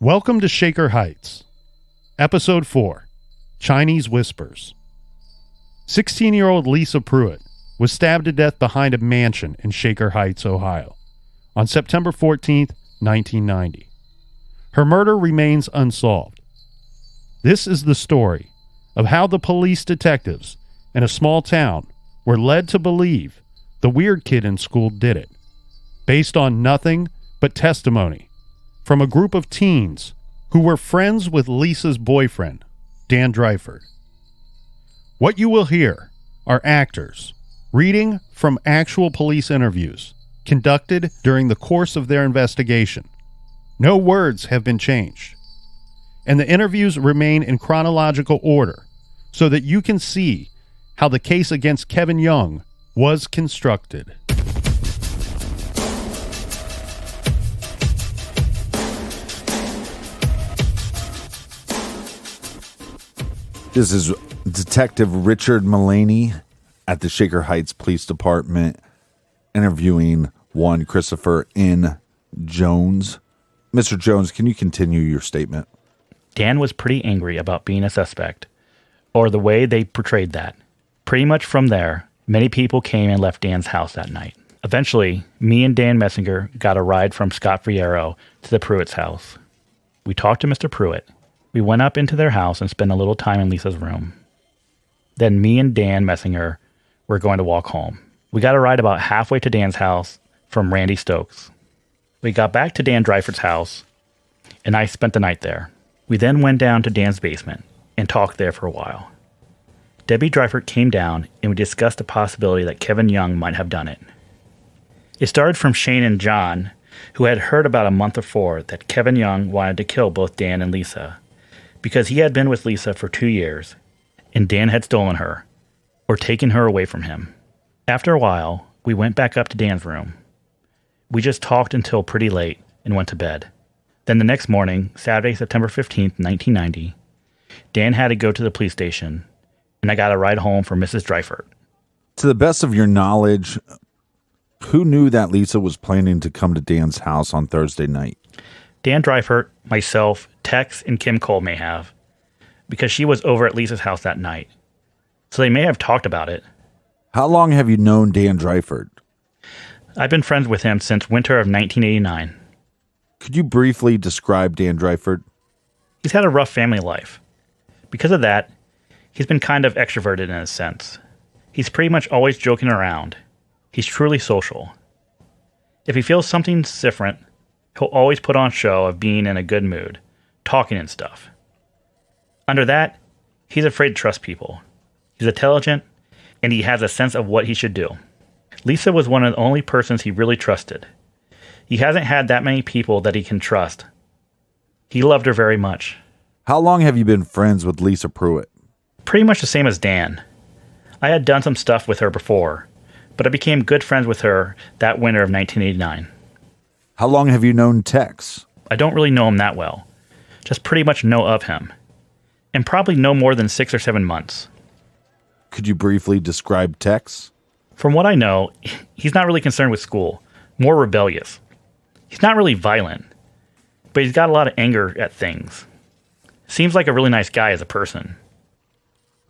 Welcome to Shaker Heights. Episode 4, Chinese Whispers. 16-year-old Lisa Pruitt was stabbed to death behind a mansion in Shaker Heights, Ohio, on September 14, 1990. Her murder remains unsolved. This is the story of how the police detectives in a small town were led to believe the weird kid in school did it, based on nothing but testimony from a group of teens who were friends with Lisa's boyfriend, Dan Dreifert. What you will hear are actors reading from actual police interviews conducted during the course of their investigation. No words have been changed, and the interviews remain in chronological order so that you can see how the case against Kevin Young was constructed. This is Detective Richard Mullaney at the Shaker Heights Police Department interviewing one Christopher N. Jones. Mr. Jones, can you continue your statement? Dan was pretty angry about being a suspect, or the way they portrayed that. Pretty much from there, many people came and left Dan's house that night. Eventually, me and Dan Messinger got a ride from Scott Friero to the Pruitt's house. We talked to Mr. Pruitt. We went up into their house and spent a little time in Lisa's room. Then me and Dan Messinger were going to walk home. We got a ride about halfway to Dan's house from Randy Stokes. We got back to Dan Dreifert's house, and I spent the night there. We then went down to Dan's basement and talked there for a while. Debbie Dreifert came down, and we discussed the possibility that Kevin Young might have done it. It started from Shane and John, who had heard about a month before that Kevin Young wanted to kill both Dan and Lisa, because he had been with Lisa for 2 years, and Dan had stolen her, or taken her away from him. After a while, we went back up to Dan's room. We just talked until pretty late and went to bed. Then the next morning, Saturday, September 15th, 1990, Dan had to go to the police station, and I got a ride home for Mrs. Dreifert. To the best of your knowledge, who knew that Lisa was planning to come to Dan's house on Thursday night? Dan Dreifert, myself, Tex, and Kim Cole may have, because she was over at Lisa's house that night. So they may have talked about it. How long have you known Dan Dreifert? I've been friends with him since winter of 1989. Could you briefly describe Dan Dreifert? He's had a rough family life. Because of that, he's been kind of extroverted in a sense. He's pretty much always joking around. He's truly social. If he feels something's different, he'll always put on a show of being in a good mood, talking and stuff. Under that, he's afraid to trust people. He's intelligent, and he has a sense of what he should do. Lisa was one of the only persons he really trusted. He hasn't had that many people that he can trust. He loved her very much. How long have you been friends with Lisa Pruitt? Pretty much the same as Dan. I had done some stuff with her before, but I became good friends with her that winter of 1989. How long have you known Tex? I don't really know him that well. Just pretty much know of him. And probably no more than 6 or 7 months. Could you briefly describe Tex? From what I know, he's not really concerned with school. More rebellious. He's not really violent. But he's got a lot of anger at things. Seems like a really nice guy as a person.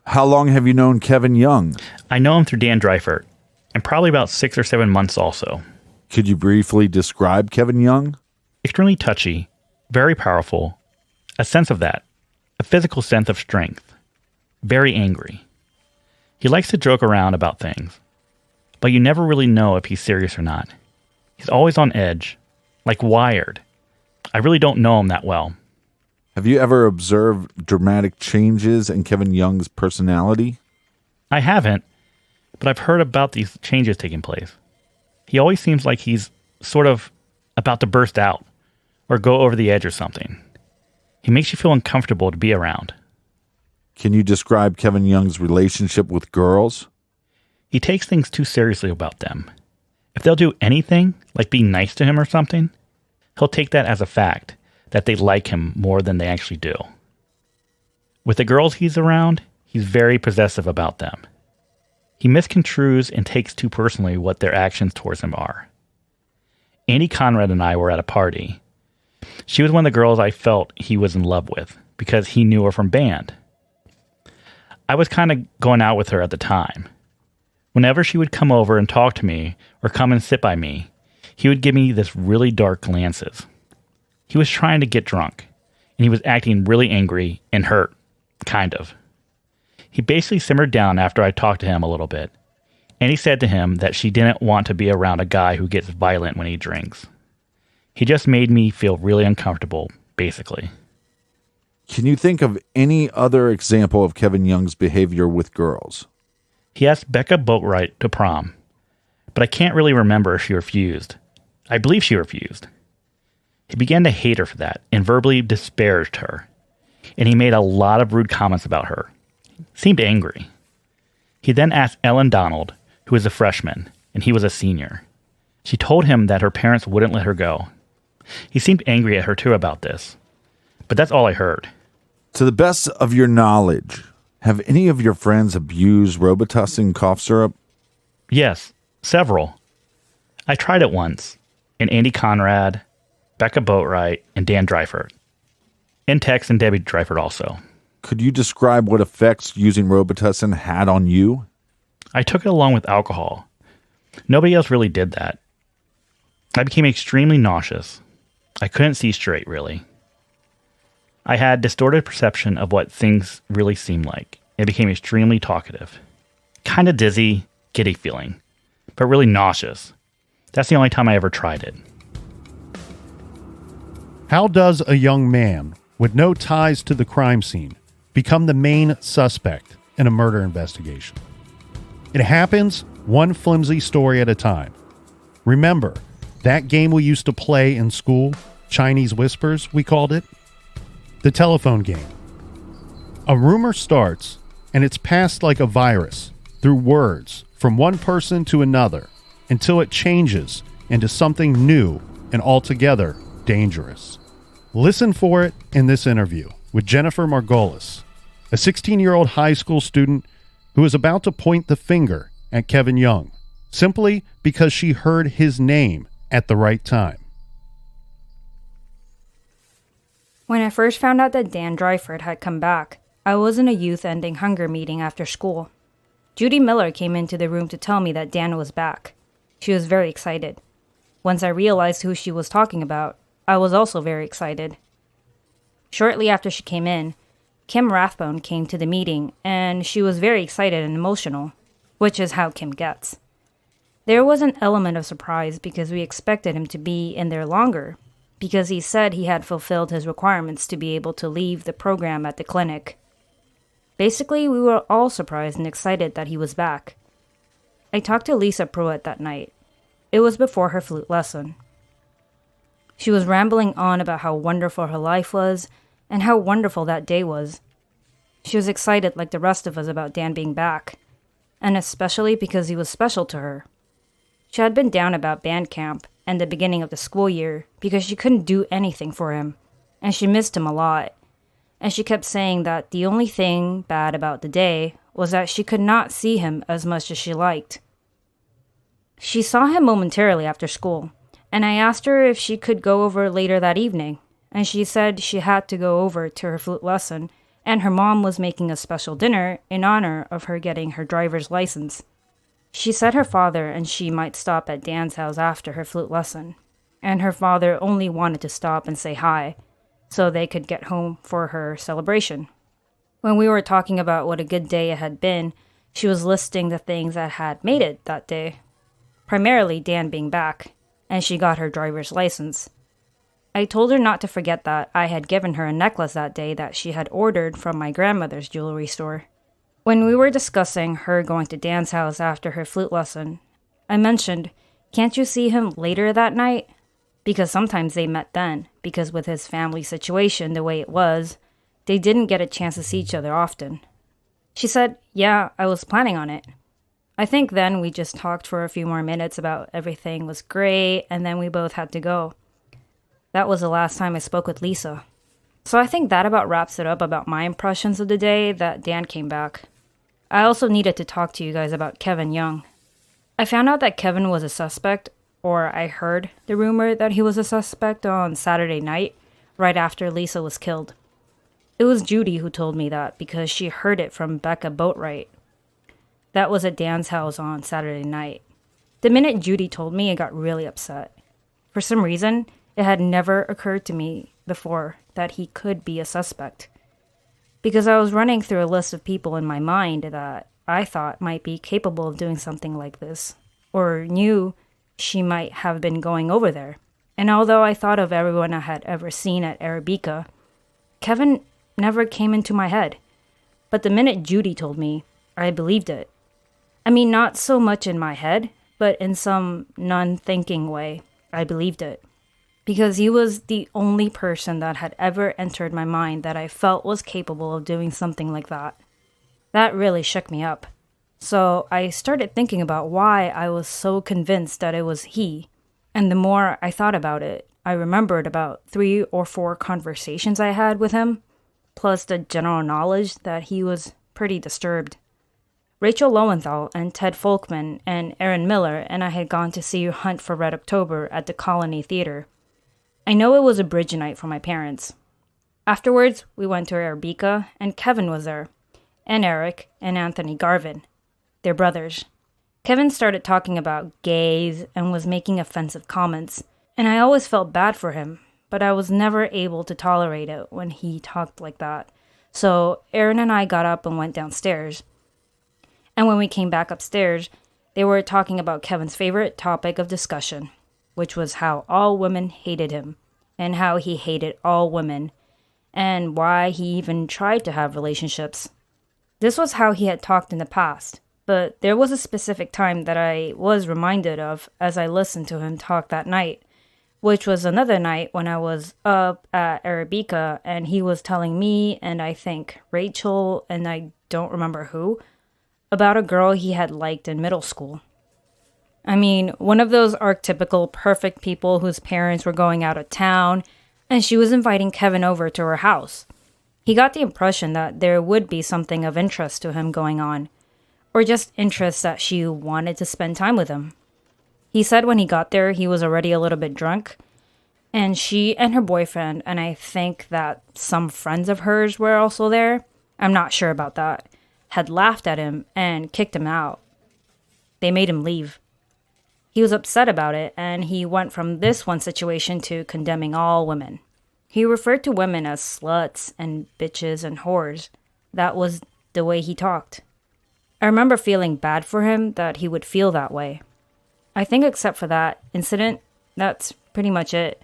How long have you known Kevin Young? I know him through Dan Dreifert. And probably about 6 or 7 months also. Could you briefly describe Kevin Young? Extremely touchy. Very powerful. A sense of that. A physical sense of strength. Very angry. He likes to joke around about things. But you never really know if he's serious or not. He's always on edge. Like wired. I really don't know him that well. Have you ever observed dramatic changes in Kevin Young's personality? I haven't. But I've heard about these changes taking place. He always seems like he's sort of about to burst out or go over the edge or something. He makes you feel uncomfortable to be around. Can you describe Kevin Young's relationship with girls? He takes things too seriously about them. If they'll do anything, like be nice to him or something, he'll take that as a fact that they like him more than they actually do. With the girls he's around, he's very possessive about them. He misconstrues and takes too personally what their actions towards him are. Andy Conrad and I were at a party, She was one of the girls I felt he was in love with because he knew her from band. I was kind of going out with her at the time. Whenever she would come over and talk to me or come and sit by me, he would give me this really dark glances. He was trying to get drunk, and he was acting really angry and hurt, kind of. He basically simmered down after I talked to him a little bit, and he said to him that she didn't want to be around a guy who gets violent when he drinks. He just made me feel really uncomfortable, basically. Can you think of any other example of Kevin Young's behavior with girls? He asked Becca Boatwright to prom, but I can't really remember if she refused. I believe she refused. He began to hate her for that and verbally disparaged her, and he made a lot of rude comments about her. He seemed angry. He then asked Ellen Donald, who was a freshman, and he was a senior. She told him that her parents wouldn't let her go. He seemed angry at her too about this, but that's all I heard. To the best of your knowledge, have any of your friends abused Robitussin cough syrup? Yes, several. I tried it once, and Andy Conrad, Becca Boatwright, and Dan Dreifert. And Tex and Debbie Dreifert also. Could you describe what effects using Robitussin had on you? I took it along with alcohol. Nobody else really did that. I became extremely nauseous. I couldn't see straight, really. I had distorted perception of what things really seemed like. It became extremely talkative. Kind of dizzy, giddy feeling, but really nauseous. That's the only time I ever tried it. How does a young man with no ties to the crime scene become the main suspect in a murder investigation? It happens one flimsy story at a time. Remember that game we used to play in school, Chinese Whispers, we called it? The telephone game. A rumor starts, and it's passed like a virus through words from one person to another until it changes into something new and altogether dangerous. Listen for it in this interview with Jennifer Margolis, a 16-year-old high school student who is about to point the finger at Kevin Young simply because she heard his name at the right time. When I first found out that Dan Dreifert had come back, I was in a youth ending hunger meeting after school. Judy Miller came into the room to tell me that Dan was back. She was very excited. Once I realized who she was talking about, I was also very excited. Shortly after she came in, Kim Rathbone came to the meeting, and she was very excited and emotional, which is how Kim gets. There was an element of surprise because we expected him to be in there longer, because he said he had fulfilled his requirements to be able to leave the program at the clinic. Basically, we were all surprised and excited that he was back. I talked to Lisa Pruitt that night. It was before her flute lesson. She was rambling on about how wonderful her life was and how wonderful that day was. She was excited like the rest of us about Dan being back, and especially because he was special to her. She had been down about band camp and the beginning of the school year because she couldn't do anything for him, and she missed him a lot. And she kept saying that the only thing bad about the day was that she could not see him as much as she liked. She saw him momentarily after school, and I asked her if she could go over later that evening, and she said she had to go over to her flute lesson, and her mom was making a special dinner in honor of her getting her driver's license. She said her father and she might stop at Dan's house after her flute lesson, and her father only wanted to stop and say hi, so they could get home for her celebration. When we were talking about what a good day it had been, she was listing the things that had made it that day, primarily Dan being back, and she got her driver's license. I told her not to forget that I had given her a necklace that day that she had ordered from my grandmother's jewelry store. When we were discussing her going to Dan's house after her flute lesson, I mentioned, "Can't you see him later that night?" Because sometimes they met then, because with his family situation the way it was, they didn't get a chance to see each other often. She said, "Yeah, I was planning on it." I think then we just talked for a few more minutes about everything was great, and then we both had to go. That was the last time I spoke with Lisa. So I think that about wraps it up about my impressions of the day that Dan came back. I also needed to talk to you guys about Kevin Young. I found out that Kevin was a suspect or I heard the rumor that he was a suspect on Saturday night, right after Lisa was killed. It was Judy who told me that because she heard it from Becca Boatwright. That was at Dan's house on Saturday night. The minute Judy told me, I got really upset. For some reason, it had never occurred to me before that he could be a suspect. Because I was running through a list of people in my mind that I thought might be capable of doing something like this, or knew she might have been going over there. And although I thought of everyone I had ever seen at Arabica, Kevin never came into my head. But the minute Judy told me, I believed it. I mean, not so much in my head, but in some non-thinking way, I believed it. Because he was the only person that had ever entered my mind that I felt was capable of doing something like that. That really shook me up. So I started thinking about why I was so convinced that it was he. And the more I thought about it, I remembered about 3 or 4 conversations I had with him, plus the general knowledge that he was pretty disturbed. Rachel Lowenthal and Ted Folkman and Aaron Miller and I had gone to see Hunt for Red October at the Colony Theater. I know it was a bridge night for my parents. Afterwards, we went to Arabica, and Kevin was there, and Eric and Anthony Garvin, their brothers. Kevin started talking about gays and was making offensive comments, and I always felt bad for him, but I was never able to tolerate it when he talked like that. So Aaron and I got up and went downstairs. And when we came back upstairs, they were talking about Kevin's favorite topic of discussion, which was how all women hated him, and how he hated all women, and why he even tried to have relationships. This was how he had talked in the past, but there was a specific time that I was reminded of as I listened to him talk that night, which was another night when I was up at Arabica, and he was telling me, and I think Rachel, and I don't remember who, about a girl he had liked in middle school. I mean, one of those archetypical perfect people whose parents were going out of town, and she was inviting Kevin over to her house. He got the impression that there would be something of interest to him going on, or just interest that she wanted to spend time with him. He said when he got there, he was already a little bit drunk, and she and her boyfriend, and I think that some friends of hers were also there, I'm not sure about that, had laughed at him and kicked him out. They made him leave. He was upset about it, and he went from this one situation to condemning all women. He referred to women as sluts and bitches and whores. That was the way he talked. I remember feeling bad for him that he would feel that way. I think except for that incident, that's pretty much it.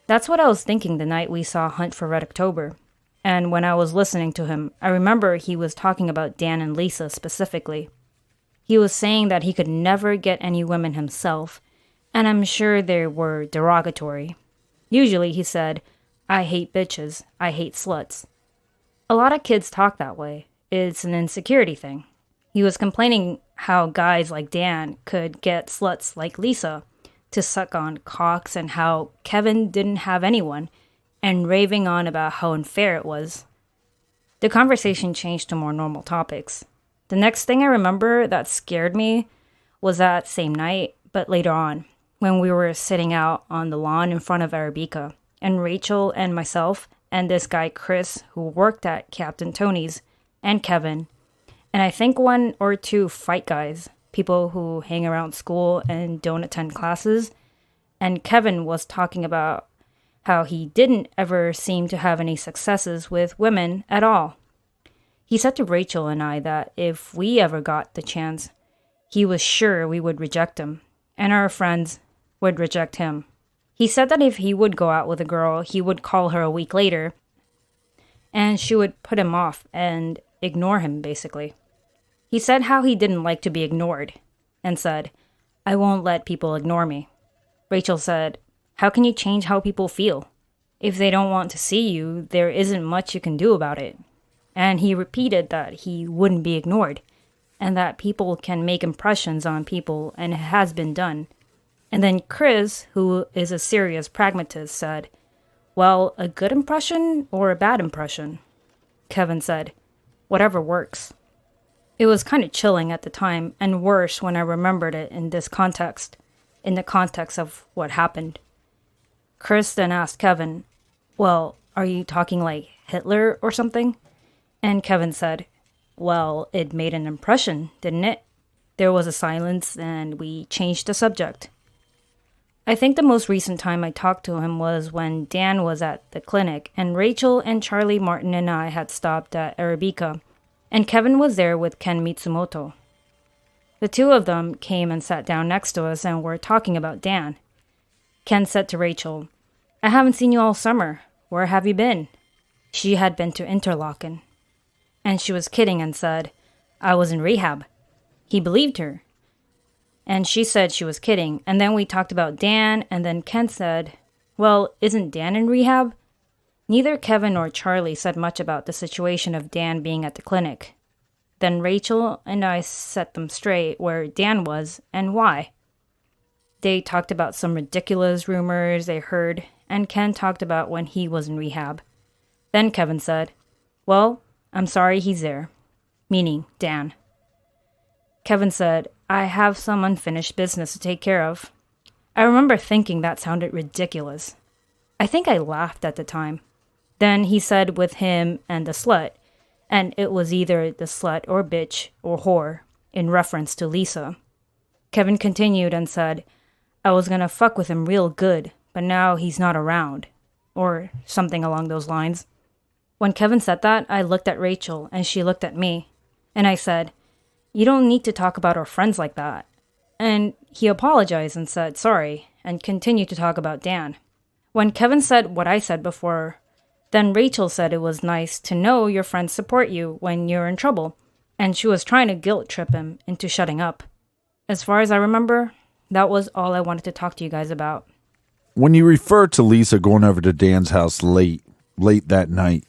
That's what I was thinking the night we saw Hunt for Red October. And when I was listening to him, I remember he was talking about Dan and Lisa specifically. He was saying that he could never get any women himself, and I'm sure they were derogatory. Usually he said, I hate bitches, I hate sluts. A lot of kids talk that way. It's an insecurity thing. He was complaining how guys like Dan could get sluts like Lisa to suck on cocks and how Kevin didn't have anyone, and raving on about how unfair it was. The conversation changed to more normal topics. The next thing I remember that scared me was that same night, but later on, when we were sitting out on the lawn in front of Arabica, and Rachel and myself and this guy Chris, who worked at Captain Tony's, and Kevin, and I think 1 or 2 fight guys, people who hang around school and don't attend classes, and Kevin was talking about how he didn't ever seem to have any successes with women at all. He said to Rachel and I that if we ever got the chance, he was sure we would reject him, and our friends would reject him. He said that if he would go out with a girl, he would call her a week later, and she would put him off and ignore him, basically. He said how he didn't like to be ignored, and said, I won't let people ignore me. Rachel said, how can you change how people feel? If they don't want to see you, there isn't much you can do about it. And he repeated that he wouldn't be ignored, and that people can make impressions on people, and it has been done. And then Chris, who is a serious pragmatist, said, well, a good impression or a bad impression? Kevin said, whatever works. It was kind of chilling at the time, and worse when I remembered it in this context. in the context of what happened. Chris then asked Kevin, well, are you talking like Hitler or something? And Kevin said, well, it made an impression, didn't it? There was a silence and we changed the subject. I think the most recent time I talked to him was when Dan was at the clinic and Rachel and Charlie Martin and I had stopped at Arabica, and Kevin was there with Ken Mitsumoto. The two of them came and sat down next to us and were talking about Dan. Ken said to Rachel, I haven't seen you all summer. Where have you been? She had been to Interlaken. And she was kidding and said, I was in rehab. He believed her. And she said she was kidding, and then we talked about Dan, and then Ken said, well, isn't Dan in rehab? Neither Kevin nor Charlie said much about the situation of Dan being at the clinic. Then Rachel and I set them straight where Dan was and why. They talked about some ridiculous rumors they heard, and Ken talked about when he was in rehab. Then Kevin said, well, I'm sorry he's there, meaning Dan. Kevin said, I have some unfinished business to take care of. I remember thinking that sounded ridiculous. I think I laughed at the time. Then he said with him and the slut, and it was either the slut or bitch or whore, in reference to Lisa. Kevin continued and said, I was gonna fuck with him real good, but now he's not around, or something along those lines. When Kevin said that, I looked at Rachel and she looked at me, and I said, you don't need to talk about our friends like that. And he apologized and said sorry, and continued to talk about Dan. When Kevin said what I said before, then Rachel said it was nice to know your friends support you when you're in trouble, and she was trying to guilt trip him into shutting up. As far as I remember, that was all I wanted to talk to you guys about. When you refer to Lisa going over to Dan's house late that night,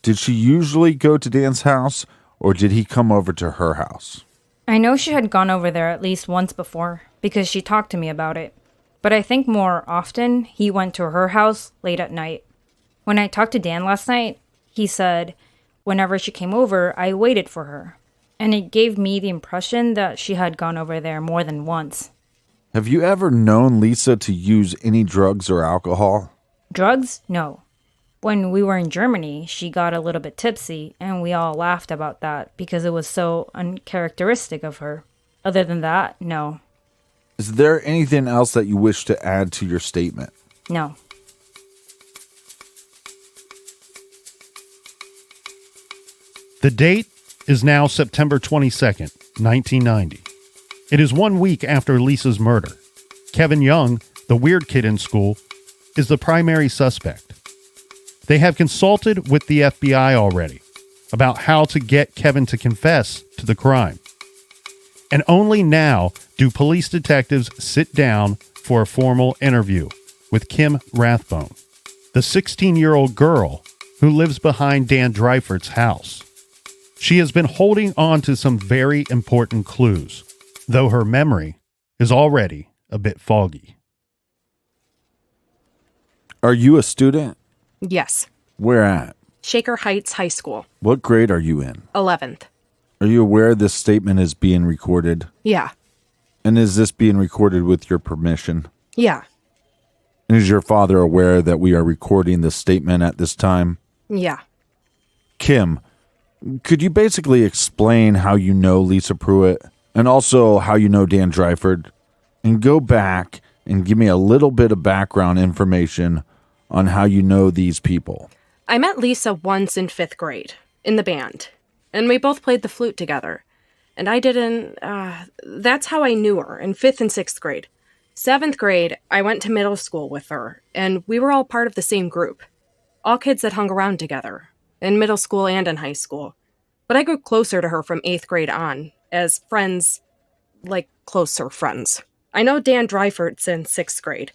did she usually go to Dan's house, or did he come over to her house? I know she had gone over there at least once before, because she talked to me about it. But I think more often, he went to her house late at night. When I talked to Dan last night, he said, whenever she came over, I waited for her. And it gave me the impression that she had gone over there more than once. Have you ever known Lisa to use any drugs or alcohol? Drugs? No. When we were in Germany, she got a little bit tipsy, and we all laughed about that because it was so uncharacteristic of her. Other than that, no. Is there anything else that you wish to add to your statement? No. The date is now September 22nd, 1990. It is 1 week after Lisa's murder. Kevin Young, the weird kid in school, is the primary suspect. They have consulted with the FBI already about how to get Kevin to confess to the crime. And only now do police detectives sit down for a formal interview with Kim Rathbone, the 16-year-old girl who lives behind Dan Dreifert's house. She has been holding on to some very important clues, though her memory is already a bit foggy. Are you a student? Yes. Where at? Shaker Heights High School. What grade are you in? 11th. Are you aware this statement is being recorded? Yeah. And is this being recorded with your permission? Yeah. And is your father aware that we are recording this statement at this time? Yeah. Kim, could you basically explain how you know Lisa Pruitt and also how you know Dan Dreifert, and go back and give me a little bit of background information on how you know these people? I met Lisa once in 5th grade, in the band, and we both played the flute together. And that's how I knew her, in 5th and 6th grade. 7th grade, I went to middle school with her, and we were all part of the same group. All kids that hung around together, in middle school and in high school. But I grew closer to her from 8th grade on, as friends, like closer friends. I know Dan Dreifert since 6th grade.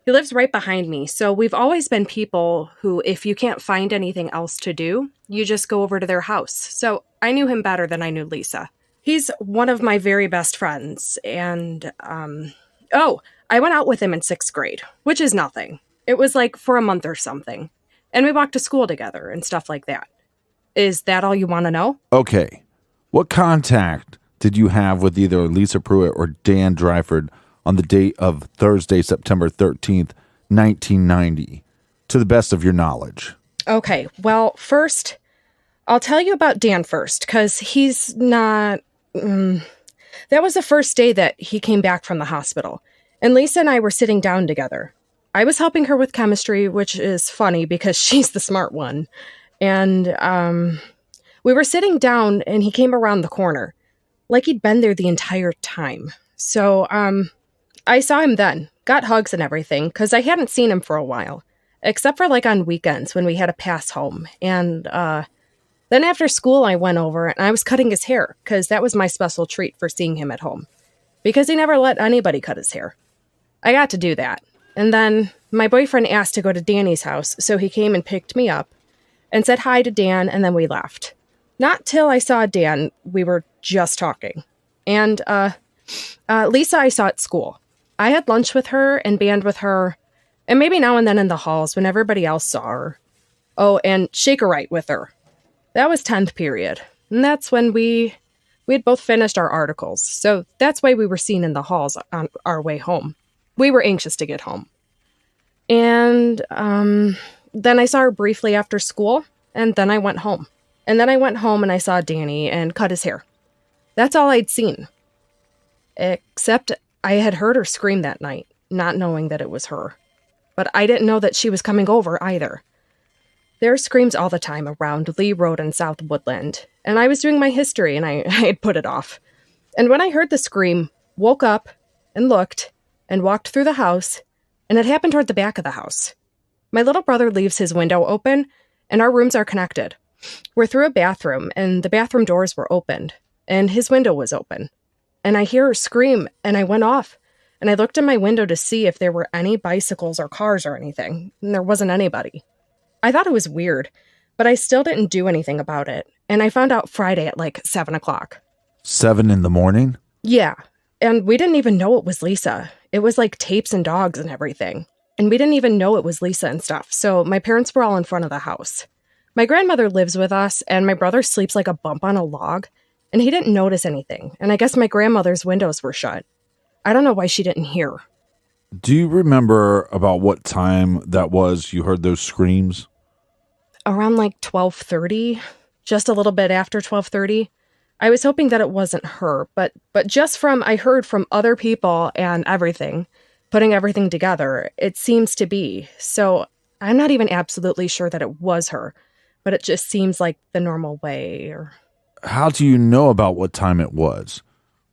He lives right behind me, so we've always been people who, if you can't find anything else to do, you just go over to their house. So I knew him better than I knew Lisa. He's one of my very best friends, and, I went out with him in 6th grade, which is nothing. It was like for a month or something. And we walked to school together and stuff like that. Is that all you want to know? Okay. What contact did you have with either Lisa Pruitt or Dan Dreifert on the date of Thursday, September 13th, 1990, to the best of your knowledge? Okay, well, first, I'll tell you about Dan first, because he's not... that was the first day that he came back from the hospital, and Lisa and I were sitting down together. I was helping her with chemistry, which is funny because she's the smart one. And we were sitting down, and he came around the corner, like he'd been there the entire time. So I saw him then, got hugs and everything, because I hadn't seen him for a while, except for like on weekends when we had to pass home. And then after school, I went over, and I was cutting his hair, because that was my special treat for seeing him at home, because he never let anybody cut his hair. I got to do that. And then my boyfriend asked to go to Danny's house, so he came and picked me up and said hi to Dan, and then we left. Not till I saw Dan, we were just talking. And Lisa I saw at school. I had lunch with her and band with her, and maybe now and then in the halls when everybody else saw her. Oh, and Shakerite with her. That was 10th period, and that's when we had both finished our articles, so that's why we were seen in the halls on our way home. We were anxious to get home. And then I saw her briefly after school, and then I went home. And then I went home and I saw Danny and cut his hair. That's all I'd seen. Except I had heard her scream that night, not knowing that it was her. But I didn't know that she was coming over either. There are screams all the time around Lee Road and South Woodland, and I was doing my history and I had put it off. And when I heard the scream, woke up and looked, and walked through the house, and it happened toward the back of the house. My little brother leaves his window open, and our rooms are connected. We're through a bathroom, and the bathroom doors were opened, and his window was open. And I hear her scream, and I went off, and I looked in my window to see if there were any bicycles or cars or anything, and there wasn't anybody. I thought it was weird, but I still didn't do anything about it, and I found out Friday at like 7 o'clock. 7 in the morning? Yeah, and we didn't even know it was Lisa. It was like tapes and dogs and everything. And we didn't even know it was Lisa and stuff, so my parents were all in front of the house. My grandmother lives with us, and my brother sleeps like a bump on a log, and he didn't notice anything, and I guess my grandmother's windows were shut. I don't know why she didn't hear. Do you remember about what time that was you heard those screams? Around like 12:30, just a little bit after 12:30. I was hoping that it wasn't her, but just from I heard from other people and everything, putting everything together, it seems to be. So I'm not even absolutely sure that it was her, but it just seems like the normal way. How do you know about what time it was?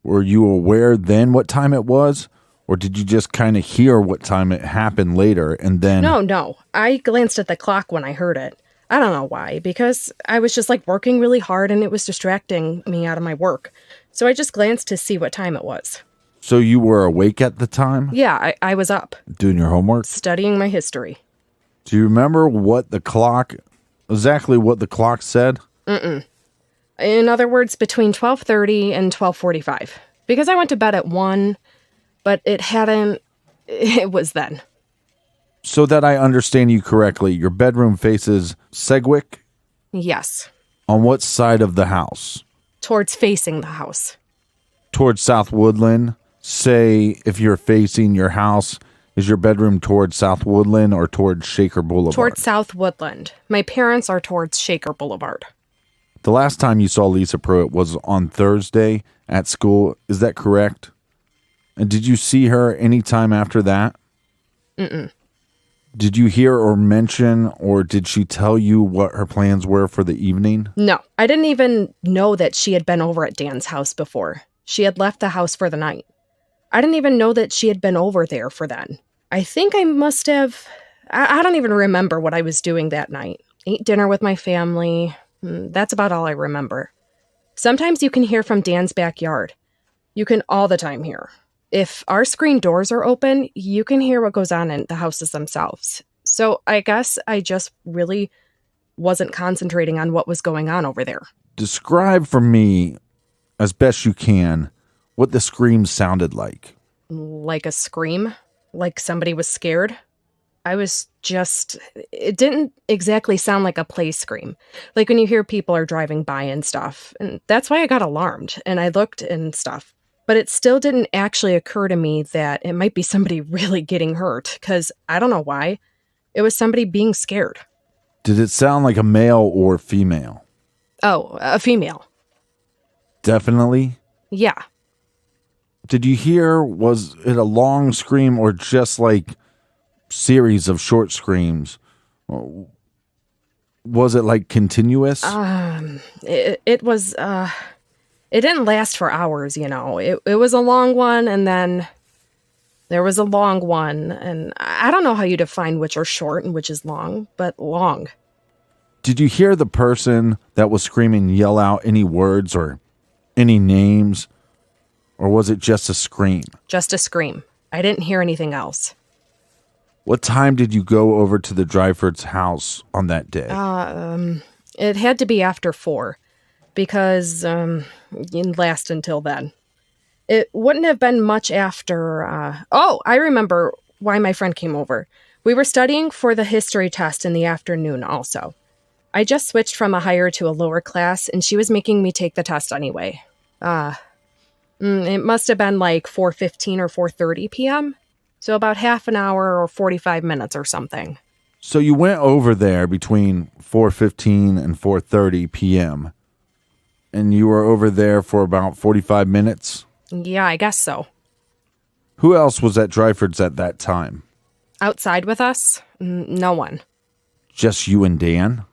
Were you aware then what time it was? Or did you just kind of hear what time it happened later and then... No. I glanced at the clock when I heard it. I don't know why, because I was just like working really hard and it was distracting me out of my work. So I just glanced to see what time it was. So you were awake at the time? Yeah, I was up. Doing your homework? Studying my history. Do you remember exactly what the clock said? Mm-mm. In other words, between 12:30 and 12:45. Because I went to bed at 1, but it was then. So that I understand you correctly, your bedroom faces Segwick? Yes. On what side of the house? Towards facing the house. Towards South Woodland? Say, if you're facing your house, is your bedroom towards South Woodland or towards Shaker Boulevard? Towards South Woodland. My parents are towards Shaker Boulevard. The last time you saw Lisa Pruitt was on Thursday at school. Is that correct? And did you see her any time after that? Mm-mm. Did you hear or mention, or did she tell you what her plans were for the evening? No, I didn't even know that she had been over at Dan's house before. She had left the house for the night. I didn't even know that she had been over there for then. I think I must have... I don't even remember what I was doing that night. Ate dinner with my family. That's about all I remember. Sometimes you can hear from Dan's backyard. You can all the time hear. If our screen doors are open, you can hear what goes on in the houses themselves. So I guess I just really wasn't concentrating on what was going on over there. Describe for me, as best you can, what the screams sounded like. Like a scream? Like somebody was scared? It didn't exactly sound like a play scream. Like when you hear people are driving by and stuff. And that's why I got alarmed and I looked and stuff. But it still didn't actually occur to me that it might be somebody really getting hurt, because I don't know why. It was somebody being scared. Did it sound like a male or female? Oh, a female. Definitely? Yeah. Did you hear, was it a long scream or just like series of short screams? Was it like continuous? It was, it didn't last for hours, you know. It was a long one, and then there was a long one, and I don't know how you define which are short and which is long, but long. Did you hear the person that was screaming yell out any words or any names? Or was it just a scream? Just a scream. I didn't hear anything else. What time did you go over to the Dryford's house on that day? It had to be after 4, because it didn't last until then. It wouldn't have been much after... I remember why my friend came over. We were studying for the history test in the afternoon also. I just switched from a higher to a lower class, and she was making me take the test anyway. It must have been like 4:15 or 4:30 p.m., so about half an hour or 45 minutes or something. So you went over there between 4:15 and 4:30 p.m., and you were over there for about 45 minutes? Yeah, I guess so. Who else was at Dryford's at that time? Outside with us? No one. Just you and Dan?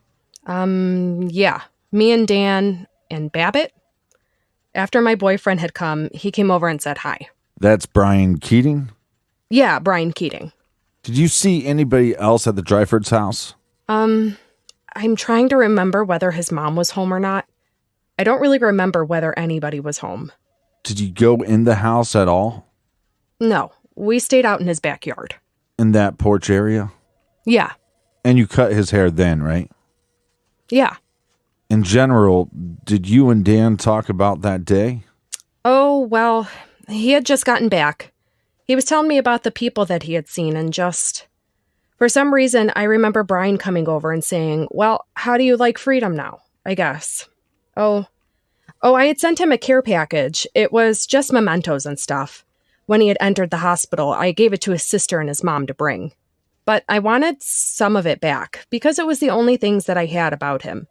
Yeah. Me and Dan and Babbitt. After my boyfriend had come, he came over and said hi. That's Brian Keating? Yeah, Brian Keating. Did you see anybody else at the Dryford's house? I'm trying to remember whether his mom was home or not. I don't really remember whether anybody was home. Did you go in the house at all? No, we stayed out in his backyard. In that porch area? Yeah. And you cut his hair then, right? Yeah. In general, did you and Dan talk about that day? Oh, well, he had just gotten back. He was telling me about the people that he had seen, and just... For some reason, I remember Brian coming over and saying, well, how do you like freedom now? I guess. Oh, I had sent him a care package. It was just mementos and stuff. When he had entered the hospital, I gave it to his sister and his mom to bring. But I wanted some of it back, because it was the only things that I had about him.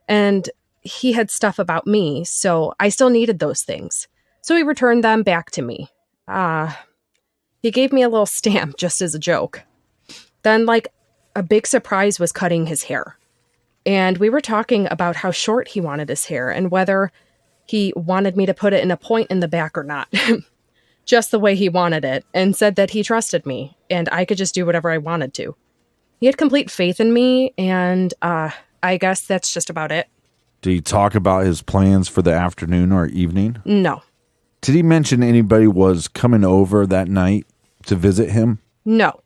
And he had stuff about me, so I still needed those things. So he returned them back to me. He gave me a little stamp just as a joke. Then, like, a big surprise was cutting his hair. And we were talking about how short he wanted his hair and whether he wanted me to put it in a point in the back or not. Just the way he wanted it, and said that he trusted me and I could just do whatever I wanted to. He had complete faith in me, and I guess that's just about it. Did he talk about his plans for the afternoon or evening? No. Did he mention anybody was coming over that night to visit him? No.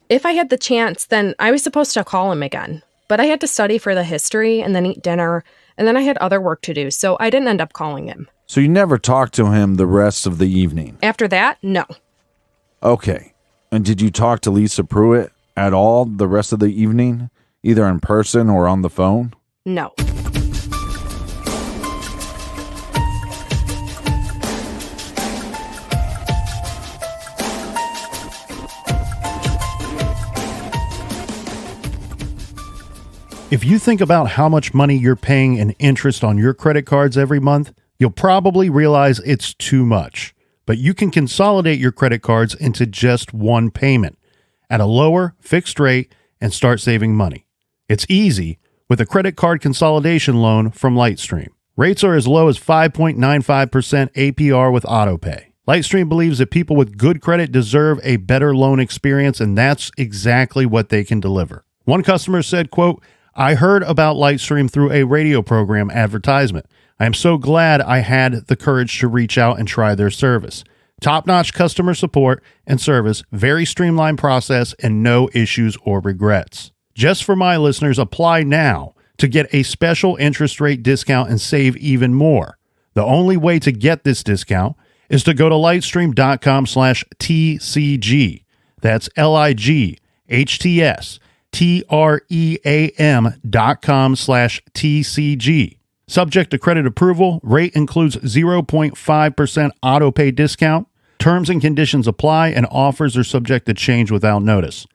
If I had the chance, then I was supposed to call him again. But I had to study for the history and then eat dinner, and then I had other work to do, so I didn't end up calling him. So you never talked to him the rest of the evening? After that, no. Okay. And did you talk to Lisa Pruitt at all the rest of the evening? Either in person or on the phone? No. If you think about how much money you're paying in interest on your credit cards every month, you'll probably realize it's too much. But you can consolidate your credit cards into just one payment at a lower fixed rate and start saving money. It's easy with a credit card consolidation loan from Lightstream. Rates are as low as 5.95% APR with AutoPay. Lightstream believes that people with good credit deserve a better loan experience, and that's exactly what they can deliver. One customer said, quote, I heard about Lightstream through a radio program advertisement. I am so glad I had the courage to reach out and try their service. Top-notch customer support and service, very streamlined process, and no issues or regrets. Just for my listeners, apply now to get a special interest rate discount and save even more. The only way to get this discount is to go to lightstream.com/TCG. That's LIGHTS. TREAM.com/TCG. Subject to credit approval, rate includes 0.5% auto pay discount. Terms and conditions apply, and offers are subject to change without notice.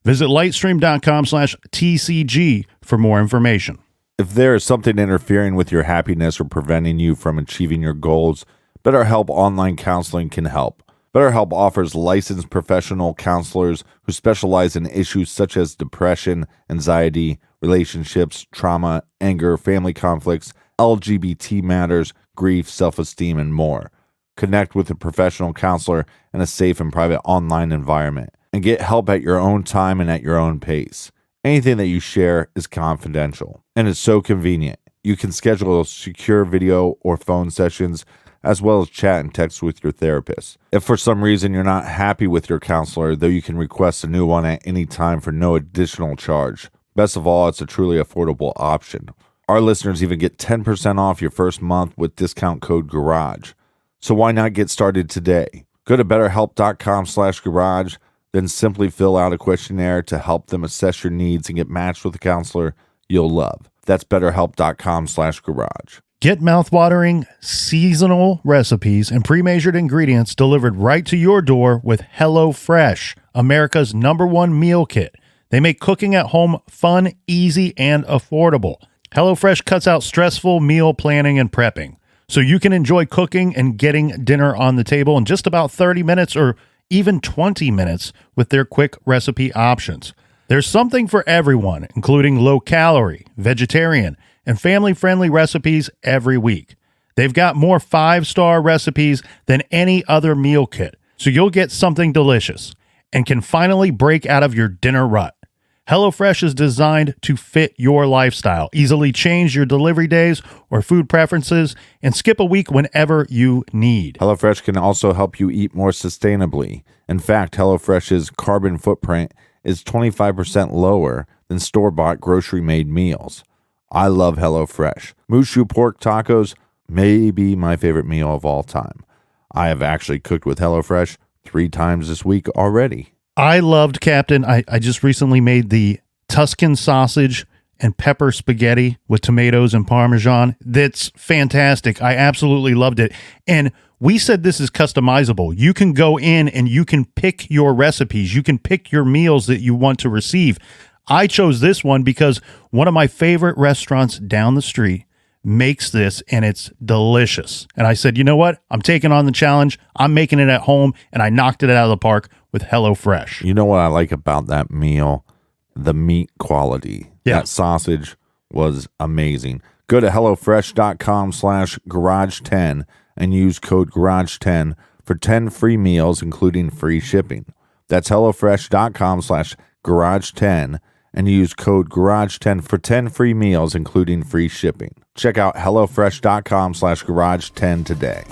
Visit lightstream.com/TCG for more information. If there is something interfering with your happiness or preventing you from achieving your goals, BetterHelp Online Counseling can help. BetterHelp offers licensed professional counselors who specialize in issues such as depression, anxiety, relationships, trauma, anger, family conflicts, LGBT matters, grief, self-esteem, and more. Connect with a professional counselor in a safe and private online environment and get help at your own time and at your own pace. Anything that you share is confidential, and it's so convenient. You can schedule secure video or phone sessions, as well as chat and text with your therapist. If for some reason you're not happy with your counselor, though, you can request a new one at any time for no additional charge. Best of all, it's a truly affordable option. Our listeners even get 10% off your first month with discount code GARAGE. So why not get started today? Go to betterhelp.com/garage, then simply fill out a questionnaire to help them assess your needs and get matched with a counselor you'll love. That's betterhelp.com/garage. Get mouthwatering seasonal recipes and pre-measured ingredients delivered right to your door with Hellofresh, America's #1 meal kit. They make cooking at home fun, easy, and affordable. Hellofresh cuts out stressful meal planning and prepping, so you can enjoy cooking and getting dinner on the table in just about 30 minutes or even 20 minutes with their quick recipe options. There's something for everyone, including low-calorie, vegetarian, and family-friendly recipes every week. They've got more 5-star recipes than any other meal kit, so you'll get something delicious and can finally break out of your dinner rut. HelloFresh is designed to fit your lifestyle. Easily change your delivery days or food preferences and skip a week whenever you need. HelloFresh can also help you eat more sustainably. In fact, HelloFresh's carbon footprint is 25% lower than store-bought grocery-made meals. I love HelloFresh. Mushu pork tacos may be my favorite meal of all time. I have actually cooked with HelloFresh 3 times this week already. I loved, Captain. I just recently made the Tuscan sausage and pepper spaghetti with tomatoes and Parmesan. That's fantastic. I absolutely loved it. And we said this is customizable. You can go in and you can pick your recipes. You can pick your meals that you want to receive. I chose this one because one of my favorite restaurants down the street makes this, and it's delicious. And I said, you know what? I'm taking on the challenge. I'm making it at home, and I knocked it out of the park with HelloFresh. You know what I like about that meal? The meat quality. Yeah. That sausage was amazing. Go to HelloFresh.com/garage10 and use code garage10 for 10 free meals, including free shipping. That's HelloFresh.com/garage10 and use code garage10 for 10 free meals, including free shipping. Check out HelloFresh.com/garage10 today.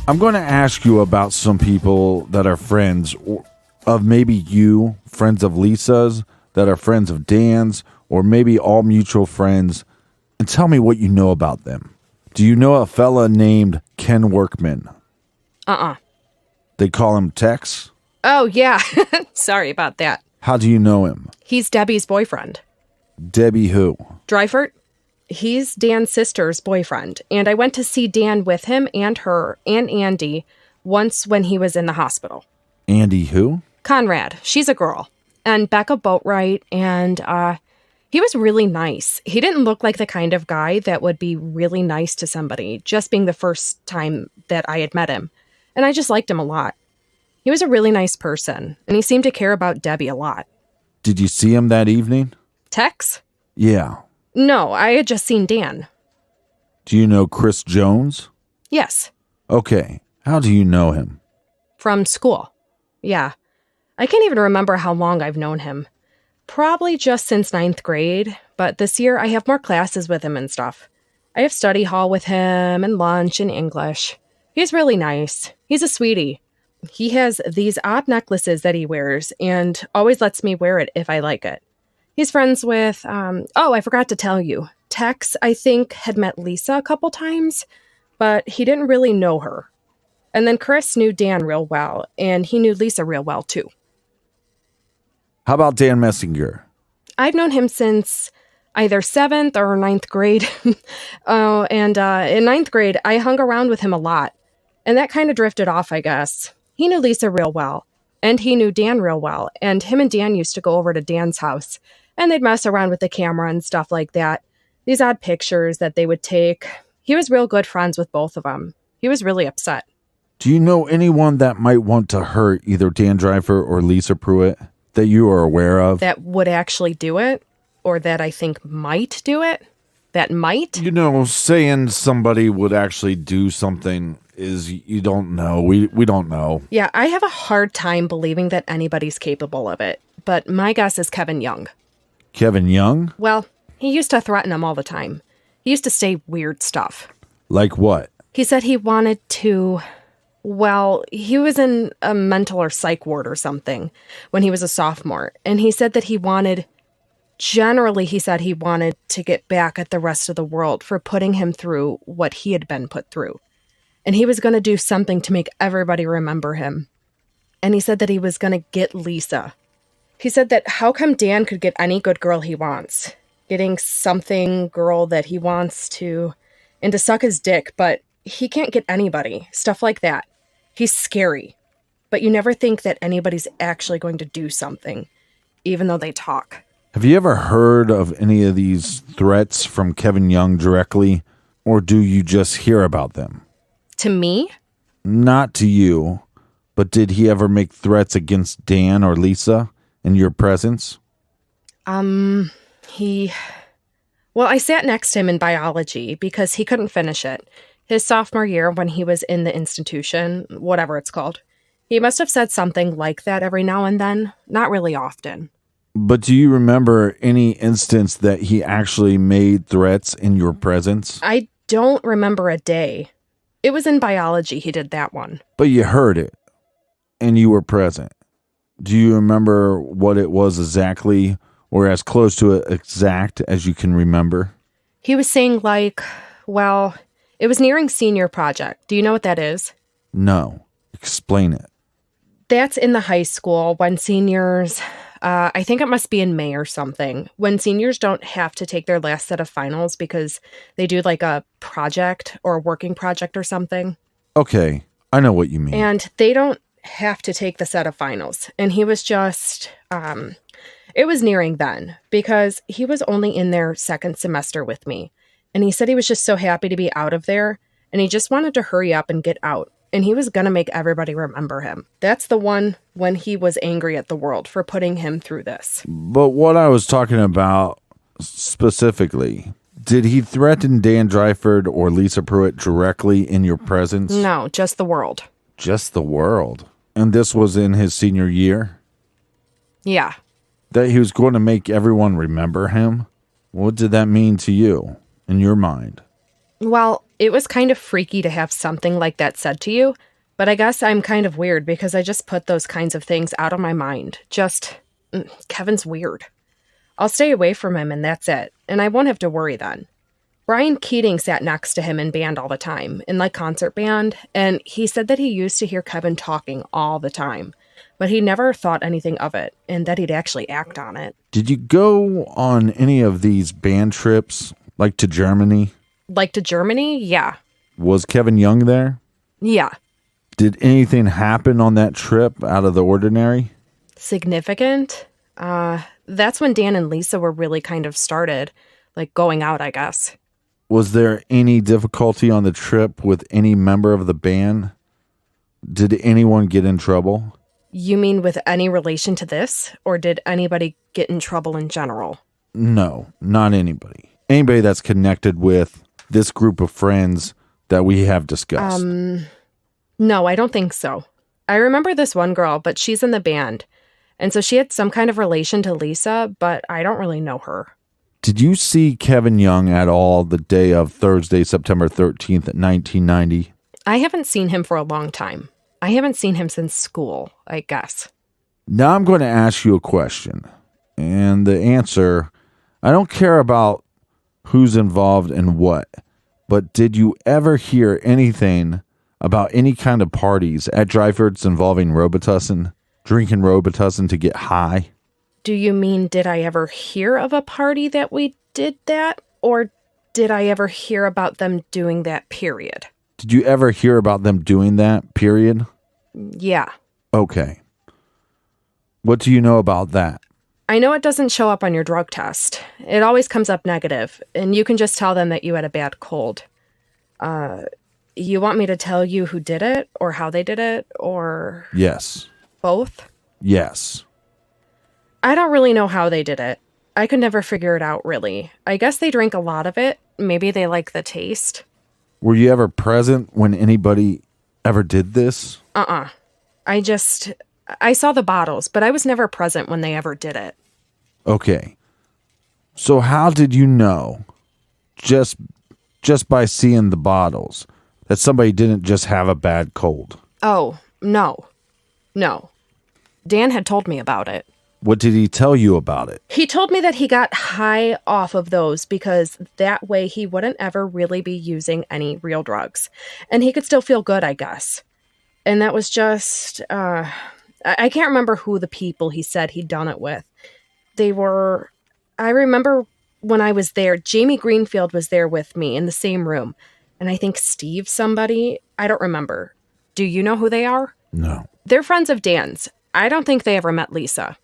I'm going to ask you about some people that are friends of maybe you, friends of Lisa's, that are friends of Dan's, or maybe all mutual friends, and tell me what you know about them. Do you know a fella named Ken Workman? They call him Tex? Oh, yeah. Sorry about that. How do you know him? He's Debbie's boyfriend. Debbie who? Dryfort? He's Dan's sister's boyfriend, and I went to see Dan with him and her and Andy once when he was in the hospital. Andy who? Conrad. She's a girl. And Becca Boatwright, and he was really nice. He didn't look like the kind of guy that would be really nice to somebody, just being the first time that I had met him. And I just liked him a lot. He was a really nice person, and he seemed to care about Debbie a lot. Did you see him that evening? Tex? Yeah. No, I had just seen Dan. Do you know Chris Jones? Yes. Okay. How do you know him? From school. Yeah. I can't even remember how long I've known him. Probably just since 9th grade, but this year I have more classes with him and stuff. I have study hall with him and lunch and English. He's really nice. He's a sweetie. He has these odd necklaces that he wears and always lets me wear it if I like it. He's friends with, I forgot to tell you. Tex, I think, had met Lisa a couple times, but he didn't really know her. And then Chris knew Dan real well, and he knew Lisa real well, too. How about Dan Messenger? I've known him since either 7th or 9th grade. In 9th grade, I hung around with him a lot. And that kind of drifted off, I guess. He knew Lisa real well. And he knew Dan real well. And him and Dan used to go over to Dan's house. And they'd mess around with the camera and stuff like that. These odd pictures that they would take. He was real good friends with both of them. He was really upset. Do you know anyone that might want to hurt either Dan Driver or Lisa Pruitt that you are aware of? That would actually do it? Or that I think might do it? That might? You know, saying somebody would actually do something is you don't know. We don't know. Yeah, I have a hard time believing that anybody's capable of it. But my guess is Kevin Young. Kevin Young? Well, he used to threaten him all the time. He used to say weird stuff. Like what? He said he wanted to... Well, he was in a mental or psych ward or something when he was a sophomore. And he said that he wanted... Generally, he said he wanted to get back at the rest of the world for putting him through what he had been put through. And he was going to do something to make everybody remember him. And he said that he was going to get Lisa. He said that how come Dan could get any good girl he wants? Getting something girl that he wants to... and to suck his dick, but he can't get anybody. Stuff like that. He's scary. But you never think that anybody's actually going to do something, even though they talk. Have you ever heard of any of these threats from Kevin Young directly, or do you just hear about them? To me? Not to you, but did he ever make threats against Dan or Lisa in your presence? Well, I sat next to him in biology because he couldn't finish it. His sophomore year when he was in the institution, whatever it's called. He must have said something like that every now and then, not really often. But do you remember any instance that he actually made threats in your presence? I don't remember a day. It was in biology he did that one. But you heard it, and you were present. Do you remember what it was exactly, or as close to it exact as you can remember? He was saying well, it was nearing senior project. Do you know what that is? No. Explain it. That's in the high school when seniors... I think it must be in May or something, when seniors don't have to take their last set of finals because they do like a project or a working project or something. Okay, I know what you mean. And they don't have to take the set of finals. And he was just, it was nearing then because he was only in their second semester with me. And he said he was just so happy to be out of there and he just wanted to hurry up and get out. And he was going to make everybody remember him. That's the one when he was angry at the world for putting him through this. But what I was talking about specifically, did he threaten Dan Dryford or Lisa Pruitt directly in your presence? No, just the world. Just the world. And this was in his senior year? Yeah. That he was going to make everyone remember him? What did that mean to you, in your mind? Well, it was kind of freaky to have something like that said to you, but I guess I'm kind of weird because I just put those kinds of things out of my mind. Kevin's weird. I'll stay away from him and that's it, and I won't have to worry then. Brian Keating sat next to him in band all the time, in like concert band, and he said that he used to hear Kevin talking all the time, but he never thought anything of it, and that he'd actually act on it. Did you go on any of these band trips, like to Germany? Like to Germany? Yeah. Was Kevin Young there? Yeah. Did anything happen on that trip out of the ordinary? Significant? That's when Dan and Lisa were really kind of started, like going out, I guess. Was there any difficulty on the trip with any member of the band? Did anyone get in trouble? You mean with any relation to this? Or did anybody get in trouble in general? No, not anybody. Anybody that's connected with this group of friends that we have discussed. No, I don't think so. I remember this one girl, but she's in the band. And so she had some kind of relation to Lisa, but I don't really know her. Did you see Kevin Young at all the day of Thursday, September 13th, 1990? I haven't seen him for a long time. I haven't seen him since school, I guess. Now I'm going to ask you a question. And the answer, I don't care about who's involved in what, but did you ever hear anything about any kind of parties at Dryford's involving Robitussin, drinking Robitussin to get high? Do you mean, did I ever hear of a party that we did that? Or did I ever hear about them doing that, period? Did you ever hear about them doing that, period? Yeah. Okay. What do you know about that? I know it doesn't show up on your drug test. It always comes up negative, and you can just tell them that you had a bad cold. You want me to tell you who did it, or how they did it, or... Yes. Both? Yes. I don't really know how they did it. I could never figure it out, really. I guess they drank a lot of it. Maybe they like the taste. Were you ever present when anybody ever did this? I saw the bottles, but I was never present when they ever did it. Okay. So how did you know, just by seeing the bottles, that somebody didn't just have a bad cold? Oh, no. Dan had told me about it. What did he tell you about it? He told me that he got high off of those because that way he wouldn't ever really be using any real drugs. And he could still feel good, I guess. And that was just, I can't remember who the people he said he'd done it with. I remember when I was there, Jamie Greenfield was there with me in the same room. And I think Steve somebody, I don't remember. Do you know who they are? No. They're friends of Dan's. I don't think they ever met Lisa.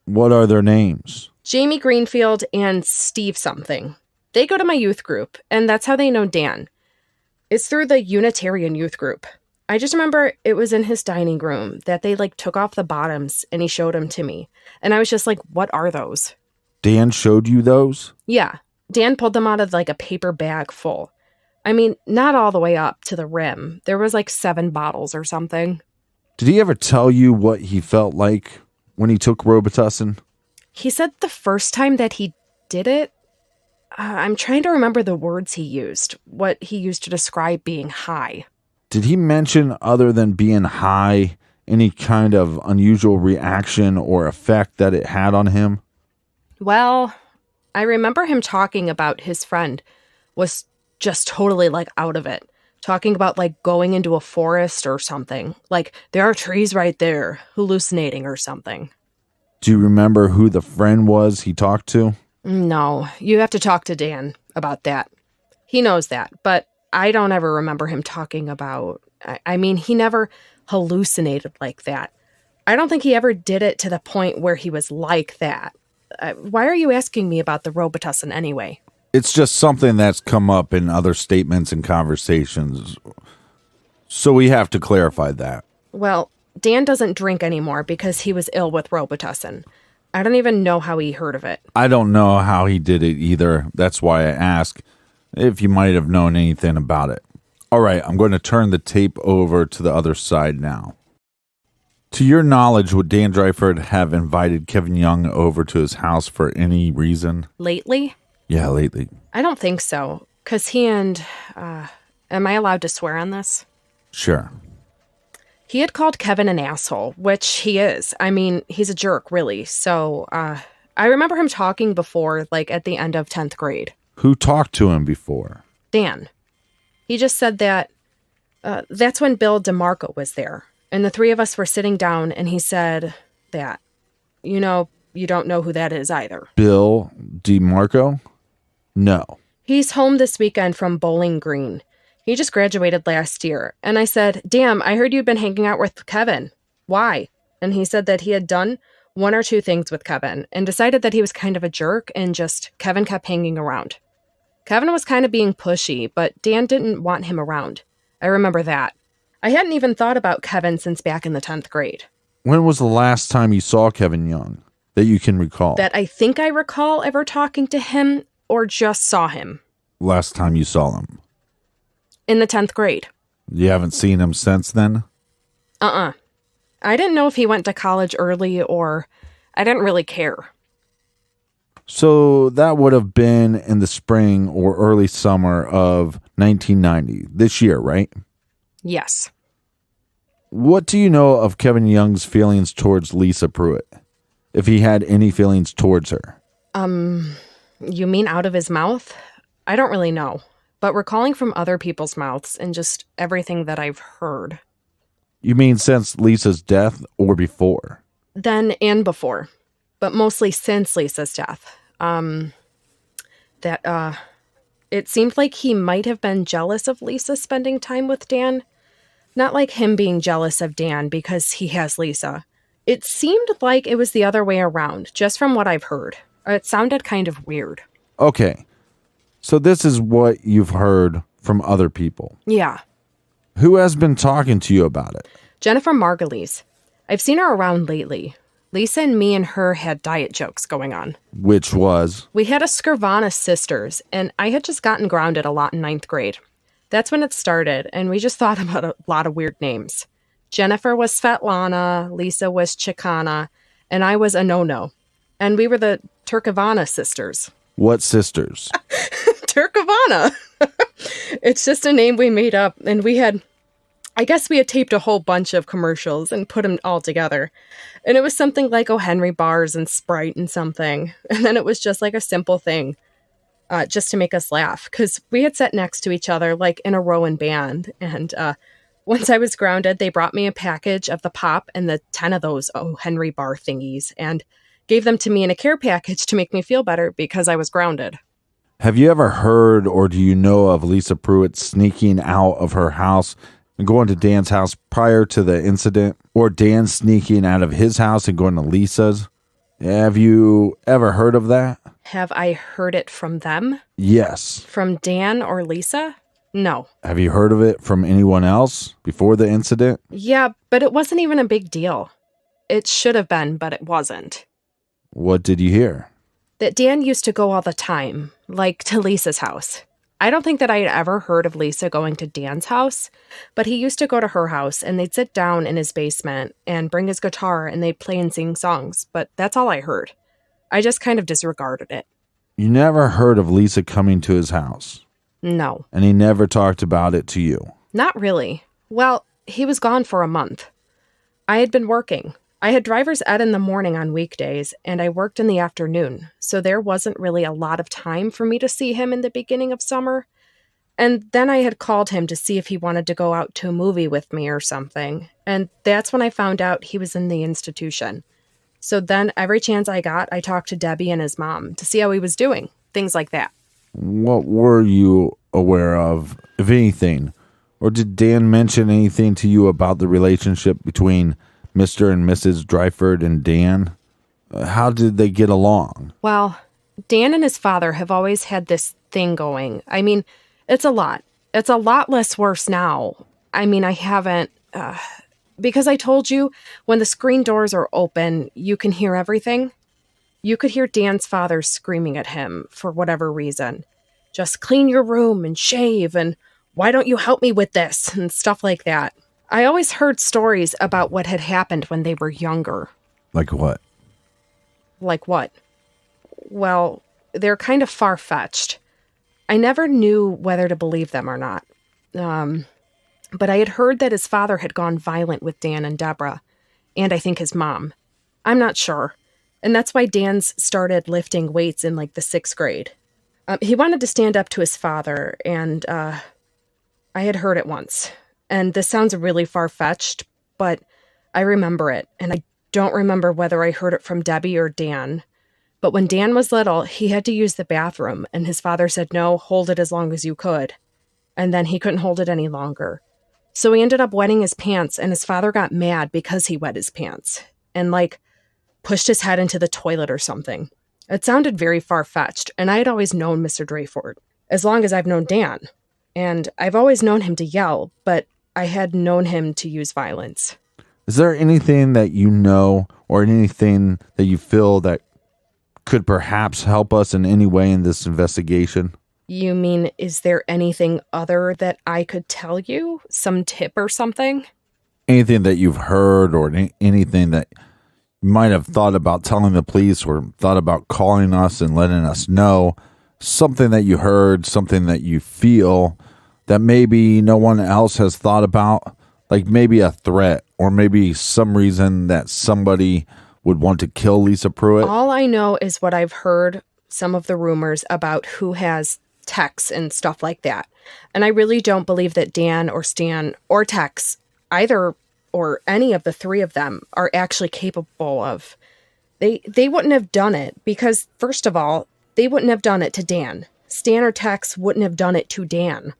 What are their names? Jamie Greenfield and Steve something. They go to my youth group, and that's how they know Dan. It's through the Unitarian youth group. I just remember it was in his dining room that they took off the bottoms and he showed them to me. And I was just like, what are those? Dan showed you those? Yeah. Dan pulled them out of a paper bag full. I mean, not all the way up to the rim. There was 7 bottles or something. Did he ever tell you what he felt like when he took Robitussin? He said the first time that he did it, I'm trying to remember the words he used, what he used to describe being high. Did he mention, other than being high, any kind of unusual reaction or effect that it had on him? Well, I remember him talking about his friend was just totally out of it. Talking about going into a forest or something. There are trees right there, hallucinating or something. Do you remember who the friend was he talked to? No, you have to talk to Dan about that. He knows that, but I don't ever remember him talking about... I mean, he never hallucinated like that. I don't think he ever did it to the point where he was like that. Why are you asking me about the Robitussin anyway? It's just something that's come up in other statements and conversations. So we have to clarify that. Well, Dan doesn't drink anymore because he was ill with Robitussin. I don't even know how he heard of it. I don't know how he did it either. That's why I ask if you might have known anything about it. All right, I'm going to turn the tape over to the other side now. To your knowledge, would Dan Dryford have invited Kevin Young over to his house for any reason? Lately? Yeah, lately. I don't think so. Because he and... am I allowed to swear on this? Sure. He had called Kevin an asshole, which he is. I mean, he's a jerk, really. So, I remember him talking before, at the end of 10th grade. Who talked to him before? Dan. He just said that... that's when Bill DeMarco was there. And the 3 of us were sitting down, and he said that, you don't know who that is either. Bill DeMarco? No. He's home this weekend from Bowling Green. He just graduated last year. And I said, damn, I heard you'd been hanging out with Kevin. Why? And he said that he had done 1 or 2 things with Kevin and decided that he was kind of a jerk and just Kevin kept hanging around. Kevin was kind of being pushy, but Dan didn't want him around. I remember that. I hadn't even thought about Kevin since back in the 10th grade. When was the last time you saw Kevin Young that you can recall? That I think I recall ever talking to him or just saw him. Last time you saw him? In the 10th grade. You haven't seen him since then? I didn't know if he went to college early or I didn't really care. So that would have been in the spring or early summer of 1990, this year, right? Yes. What do you know of Kevin Young's feelings towards Lisa Pruitt? If he had any feelings towards her? You mean out of his mouth? I don't really know. but recalling from other people's mouths and just everything that I've heard. You mean since Lisa's death or before? Then and before, but mostly since Lisa's death. It seemed like he might have been jealous of Lisa spending time with Dan. Not like him being jealous of Dan because he has Lisa. It seemed like it was the other way around, just from what I've heard. It sounded kind of weird. Okay, so this is what you've heard from other people. Yeah. Who has been talking to you about it? Jennifer Margolis. I've seen her around lately. Lisa and me and her had diet jokes going on. Which was? We had a Scrivana sisters, and I had just gotten grounded a lot in 9th grade. That's when it started, and we just thought about a lot of weird names. Jennifer was Svetlana, Lisa was Chicana, and I was Anono. And we were the Turkovana sisters. What sisters? Turkovana! It's just a name we made up, and I guess we had taped a whole bunch of commercials and put them all together. And it was something like O. Henry bars and Sprite and something. And then it was just like a simple thing, just to make us laugh. Because we had sat next to each other like in a row in band. And once I was grounded, they brought me a package of the pop and the 10 of those O. Henry bar thingies and gave them to me in a care package to make me feel better because I was grounded. Have you ever heard or do you know of Lisa Pruitt sneaking out of her house and going to Dan's house prior to the incident? Or Dan sneaking out of his house and going to Lisa's? Have you ever heard of that? Have I heard it from them? Yes. From Dan or Lisa? No. Have you heard of it from anyone else before the incident? Yeah, but it wasn't even a big deal. It should have been, but it wasn't. What did you hear? That Dan used to go all the time, like to Lisa's house. I don't think that I had ever heard of Lisa going to Dan's house, but he used to go to her house and they'd sit down in his basement and bring his guitar and they'd play and sing songs, but that's all I heard. I just kind of disregarded it. You never heard of Lisa coming to his house? No. And he never talked about it to you? Not really. Well, he was gone for a month. I had been working. I had driver's ed in the morning on weekdays, and I worked in the afternoon, so there wasn't really a lot of time for me to see him in the beginning of summer. And then I had called him to see if he wanted to go out to a movie with me or something, and that's when I found out he was in the institution. So then every chance I got, I talked to Debbie and his mom to see how he was doing, things like that. What were you aware of, if anything? Or did Dan mention anything to you about the relationship between Mr. and Mrs. Dryford and Dan? How did they get along? Well, Dan and his father have always had this thing going. I mean, it's a lot. It's a lot less worse now. I mean, I haven't... because I told you, when the screen doors are open, you can hear everything. You could hear Dan's father screaming at him for whatever reason. Just clean your room and shave and why don't you help me with this and stuff like that. I always heard stories about what had happened when they were younger. Like what? Like what? Well, they're kind of far-fetched. I never knew whether to believe them or not. But I had heard that his father had gone violent with Dan and Deborah, and I think his mom. I'm not sure. And that's why Dan's started lifting weights in like the 6th grade. He wanted to stand up to his father, and I had heard it once. And this sounds really far-fetched, but I remember it, and I don't remember whether I heard it from Debbie or Dan. But when Dan was little, he had to use the bathroom, and his father said, no, hold it as long as you could. And then he couldn't hold it any longer. So he ended up wetting his pants, and his father got mad because he wet his pants, and pushed his head into the toilet or something. It sounded very far-fetched, and I had always known Mr. Dreyford, as long as I've known Dan. And I've always known him to yell, but I had known him to use violence. Is there anything that you know or anything that you feel that could perhaps help us in any way in this investigation? You mean, is there anything other that I could tell you? Some tip or something? Anything that you've heard or anything that you might have thought about telling the police or thought about calling us and letting us know? Something that you heard, something that you feel that maybe no one else has thought about, like maybe a threat or maybe some reason that somebody would want to kill Lisa Pruitt? All I know is what I've heard, some of the rumors about who has texts and stuff like that. And I really don't believe that Dan or Stan or Tex, either or any of the three of them, are actually capable of. They wouldn't have done it because, first of all, they wouldn't have done it to Dan. Stan or Tex wouldn't have done it to Dan.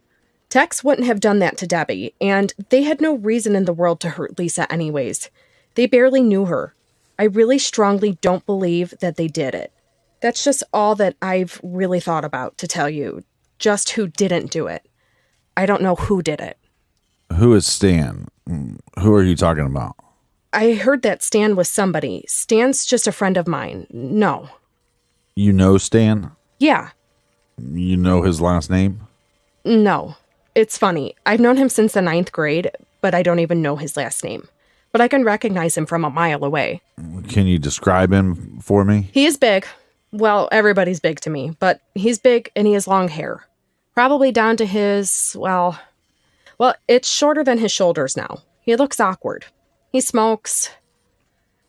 Tex wouldn't have done that to Debbie, and they had no reason in the world to hurt Lisa anyways. They barely knew her. I really strongly don't believe that they did it. That's just all that I've really thought about, to tell you. Just who didn't do it. I don't know who did it. Who is Stan? Who are you talking about? I heard that Stan was somebody. Stan's just a friend of mine. No. You know Stan? Yeah. You know his last name? No. It's funny. I've known him since the 9th grade, but I don't even know his last name. But I can recognize him from a mile away. Can you describe him for me? He is big. Well, everybody's big to me, but he's big and he has long hair. Probably down to his, well, it's shorter than his shoulders now. He looks awkward. He smokes.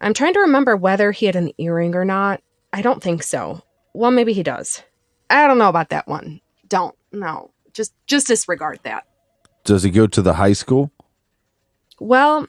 I'm trying to remember whether he had an earring or not. I don't think so. Well, maybe he does. I don't know about that one. No. Just disregard that. Does he go to the high school? Well,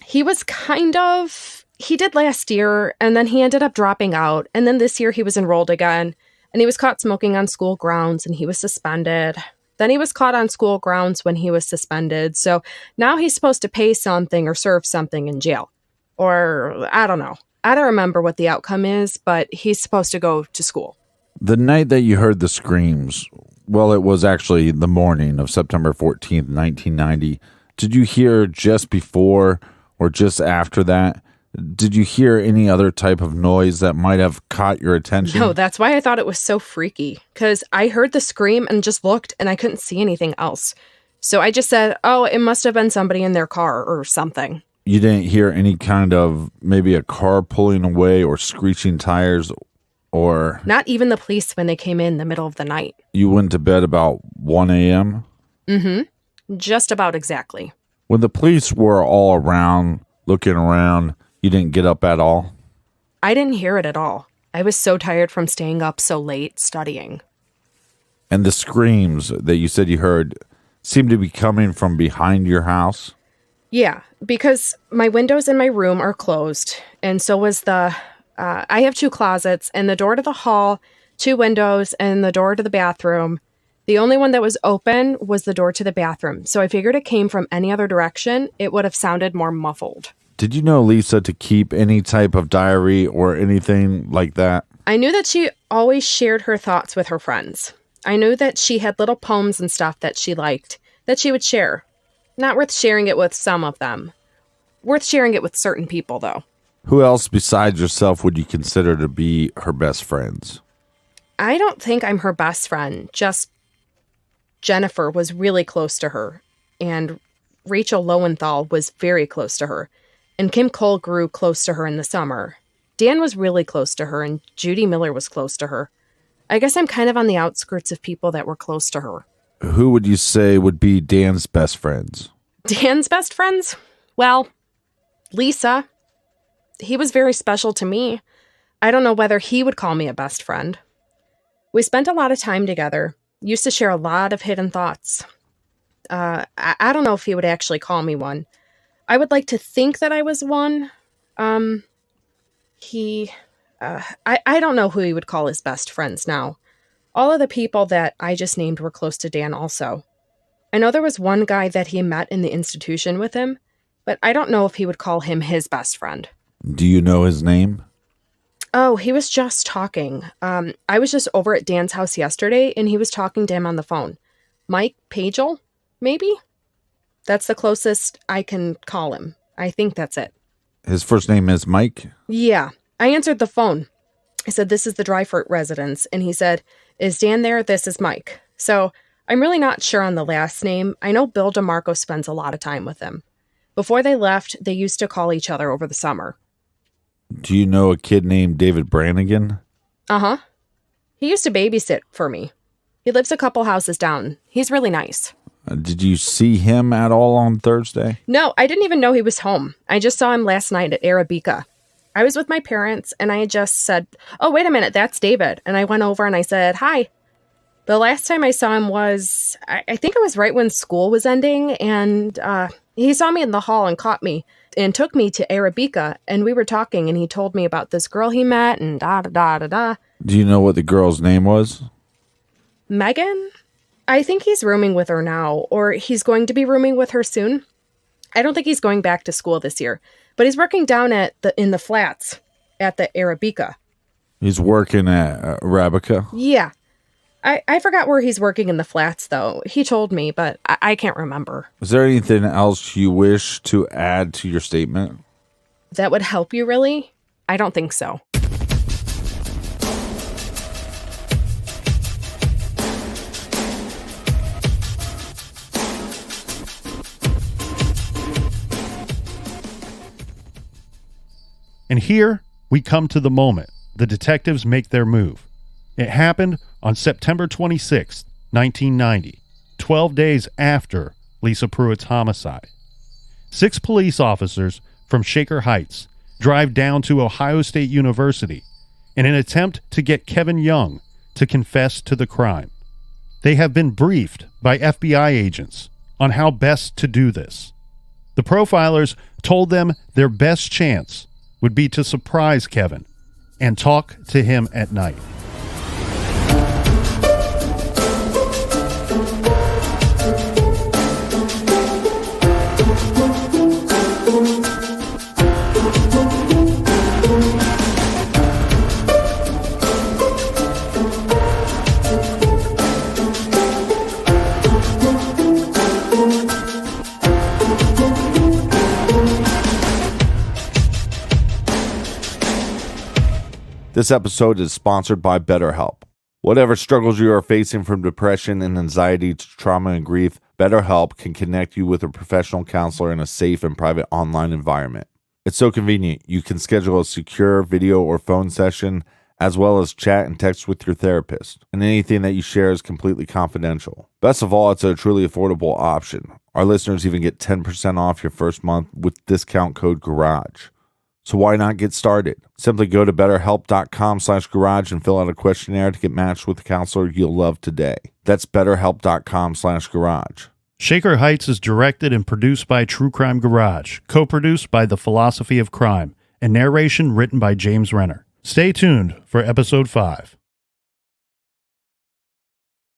he did last year, and then he ended up dropping out, and then this year he was enrolled again, and he was caught smoking on school grounds, and he was suspended. Then he was caught on school grounds when he was suspended, so now he's supposed to pay something or serve something in jail. Or, I don't know. I don't remember what the outcome is, but he's supposed to go to school. The night that you heard the screams, well, it was actually the morning of September 14th, 1990. Did you hear just before or just after that? Did you hear any other type of noise that might have caught your attention? No, that's why I thought it was so freaky. Because I heard the scream and just looked and I couldn't see anything else. So I just said, oh, it must have been somebody in their car or something. You didn't hear any kind of maybe a car pulling away or screeching tires or... Not even the police when they came in the middle of the night. You went to bed about 1 a.m.? Mm-hmm. Just about exactly. When the police were all around, looking around, you didn't get up at all? I didn't hear it at all. I was so tired from staying up so late studying. And the screams that you said you heard seemed to be coming from behind your house? Yeah, because my windows in my room are closed, and so was I have 2 closets, and the door to the hall, 2 windows, and the door to the bathroom. The only one that was open was the door to the bathroom, so I figured it came from any other direction. It would have sounded more muffled. Did you know Lisa to keep any type of diary or anything like that? I knew that she always shared her thoughts with her friends. I knew that she had little poems and stuff that she liked, that she would share. Not worth sharing it with some of them. Worth sharing it with certain people, though. Who else besides yourself would you consider to be her best friends? I don't think I'm her best friend. Just Jennifer was really close to her. And Rachel Lowenthal was very close to her. And Kim Cole grew close to her in the summer. Dan was really close to her, and Judy Miller was close to her. I guess I'm kind of on the outskirts of people that were close to her. Who would you say would be Dan's best friends? Dan's best friends? Well, Lisa. He was very special to me. I don't know whether he would call me a best friend. We spent a lot of time together. Used to share a lot of hidden thoughts. I don't know if he would actually call me one. I would like to think that I was one. I don't know who he would call his best friends now. All of the people that I just named were close to Dan also. I know there was one guy that he met in the institution with him, but I don't know if he would call him his best friend. Do you know his name? Oh, he was just talking. I was just over at Dan's house yesterday, and he was talking to him on the phone. Mike Pagel, maybe? That's the closest I can call him. I think that's it. His first name is Mike? Yeah. I answered the phone. I said, this is the Dryfort residence. And he said, is Dan there? This is Mike. So I'm really not sure on the last name. I know Bill DeMarco spends a lot of time with him. Before they left, they used to call each other over the summer. Do you know a kid named David Brannigan? Uh-huh. He used to babysit for me. He lives a couple houses down. He's really nice. Did you see him at all on Thursday? No, I didn't even know he was home. I just saw him last night at Arabica. I was with my parents, and I just said, oh, wait a minute, that's David. And I went over and I said, hi. The last time I saw him was, I think it was right when school was ending, and he saw me in the hall and caught me and took me to Arabica, and we were talking, and he told me about this girl he met, and da-da-da-da-da. Do you know what the girl's name was? Megan? I think he's rooming with her now, or he's going to be rooming with her soon. I don't think he's going back to school this year, but he's working down in the flats at the Arabica. He's working at Arabica? Yeah. I forgot where he's working in the flats, though. He told me, but I can't remember. Is there anything else you wish to add to your statement? That would help you, really? I don't think so. And here we come to the moment the detectives make their move. It happened on September 26, 1990, 12 days after Lisa Pruitt's homicide. 6 police officers from Shaker Heights drive down to Ohio State University in an attempt to get Kevin Young to confess to the crime. They have been briefed by FBI agents on how best to do this. The profilers told them their best chance would be to surprise Kevin and talk to him at night. This episode is sponsored by BetterHelp. Whatever struggles you are facing, from depression and anxiety to trauma and grief, BetterHelp can connect you with a professional counselor in a safe and private online environment. It's so convenient. You can schedule a secure video or phone session, as well as chat and text with your therapist. And anything that you share is completely confidential. Best of all, it's a truly affordable option. Our listeners even get 10% off your first month with discount code GARAGE. So why not get started? Simply go to betterhelp.com/garage and fill out a questionnaire to get matched with a counselor you'll love today. That's betterhelp.com/garage. Shaker Heights is directed and produced by True Crime Garage, co-produced by The Philosophy of Crime, and narration written by James Renner. Stay tuned for episode 5.